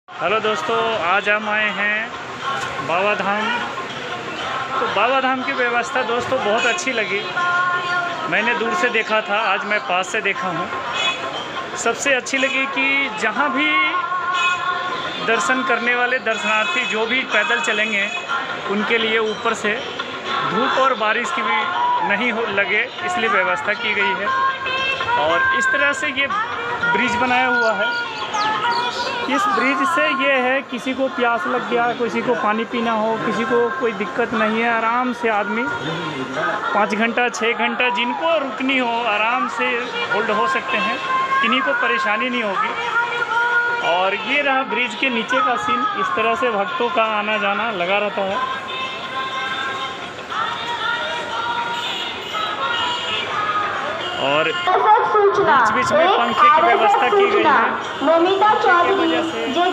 Hello दोस्तों, आज हम आए हैं बाबा धाम। तो बाबा धाम की व्यवस्था दोस्तों बहुत अच्छी लगी। मैंने दूर से देखा था, आज मैं पास से देखा हूँ। सबसे अच्छी लगी कि जहाँ भी दर्शन करने वाले दर्शनार्थी जो भी पैदल चलेंगे उनके लिए ऊपर से धूप और बारिश की भी नहीं हो लगे, इसलिए व्यवस्था की गई है। और इस तरह से ये ब्रिज बनाया हुआ है। इस ब्रिज से ये है, किसी को प्यास लग गया, किसी को पानी पीना हो, किसी को कोई दिक्कत नहीं है। आराम से आदमी 5 घंटा 6 घंटा जिनको रुकनी हो आराम से होल्ड हो सकते हैं, किन्हीं को परेशानी नहीं होगी। और ये रहा ब्रिज के नीचे का सीन। इस तरह से भक्तों का आना जाना लगा रहता है। और बीच बीच में पंखे की व्यवस्था की गई है। नमिता चौधरी जे